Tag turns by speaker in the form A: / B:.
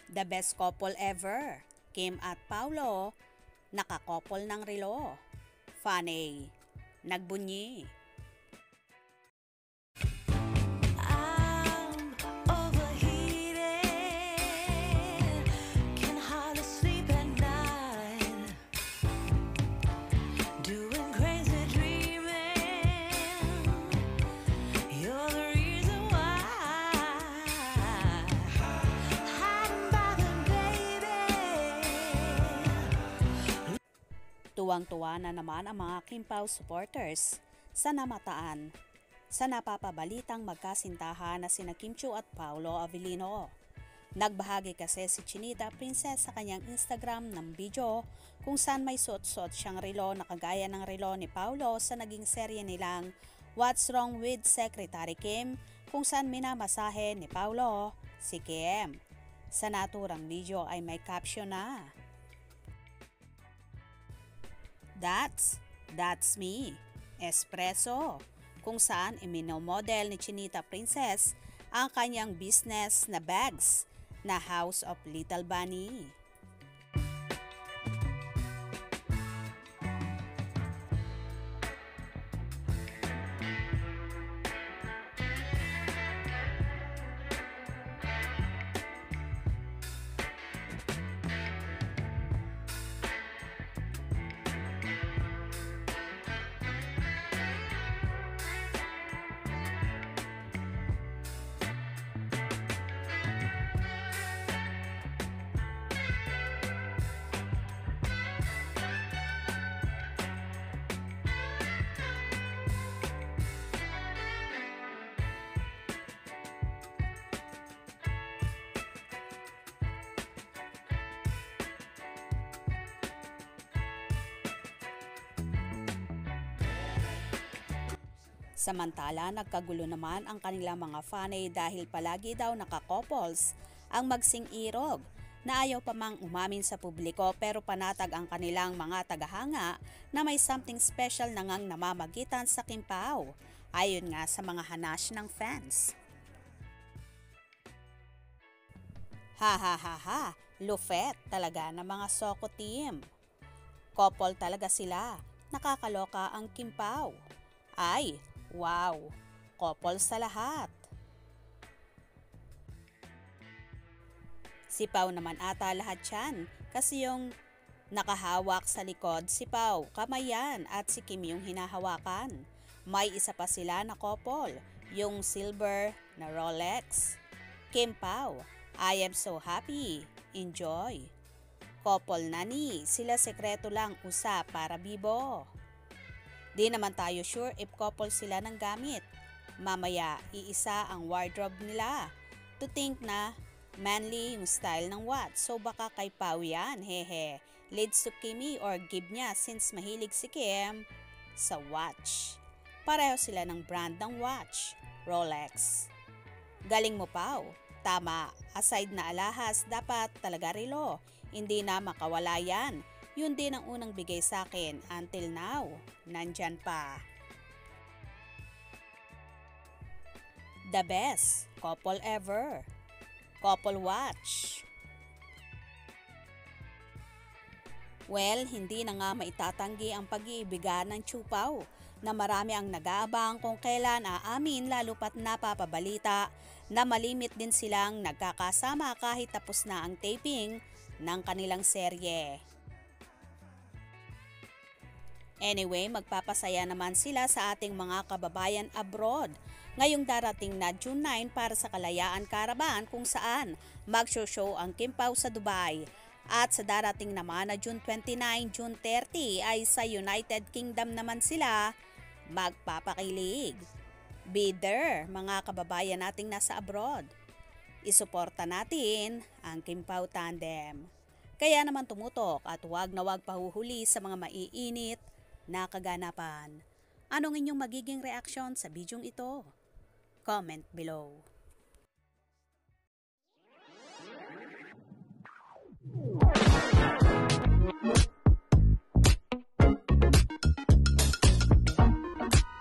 A: The best couple ever. Kim at Paulo, nakakopol ng relo. Funny, nagbunyi. Tuwang-tuwa na naman ang mga Kim Pao supporters sa namataan sa napapabalitang magkasintahan na sina Kim Chiu at Paolo Avellino. Nagbahagi kasi si Chinita Princess sa kanyang Instagram ng video kung saan may suot-suot siyang relo na kagaya ng relo ni Paolo sa naging serye nilang What's Wrong with Secretary Kim, kung saan minamasahe ni Paolo si Kim. Sa naturang video ay may caption na, That's me, Espresso, kung saan iminomodel ni Chinita Princess ang kanyang business na bags na House of Little Bunny. Samantala, nagkagulo naman ang kanilang mga fanay dahil palagi daw nakakouples ang magsing-irog na ayaw pa mang umamin sa publiko, pero panatag ang kanilang mga tagahanga na may something special na ngang namamagitan sa Kim Pao, ayon nga sa mga hanash ng fans. Ha ha ha ha, lufet talaga ng mga Soko team. Couple talaga sila, nakakaloka ang Kim Pao. Ay, wow, couple sa lahat. Si Pao naman ata lahat yan, kasi yung nakahawak sa likod si Pao, kamay yan, at si Kim yung hinahawakan. May isa pa sila na couple, yung silver na Rolex. Kim Pao, I am so happy, enjoy. Couple na ni, sila sekreto lang usap para bibo. Di naman tayo sure if couple sila ng gamit. Mamaya, iisa ang wardrobe nila. To think na manly yung style ng watch. So baka kay Pao yan, hehe. Leads to Kimi or give niya since mahilig si Kim sa watch. Pareho sila ng brand ng watch, Rolex. Galing mo, Pao. Tama, aside na alahas, dapat talaga relo. Hindi na makawala yan. Yun din ang unang bigay sa akin until now. Nandyan pa. The best couple ever. Couple watch. Well, hindi na nga maitatanggi ang pag-iibigan ng Chiu Pao na marami ang nag-aabang kung kailan aamin, lalo pat napapabalita na malimit din silang nagkakasama kahit tapos na ang taping ng kanilang serye. Anyway, magpapasaya naman sila sa ating mga kababayan abroad ngayong darating na June 9 para sa Kalayaan Caravan, kung saan mag-show ang Kim Pao sa Dubai. At sa darating naman na June 29, June 30 ay sa United Kingdom naman sila magpapakilig. Be there, mga kababayan nating nasa abroad. Isuporta natin ang Kim Pao tandem. Kaya naman tumutok at wag na wag pahuhuli sa mga maiinit na kaganapan. Anong inyong magiging reaksyon sa bidyong ito? Comment below.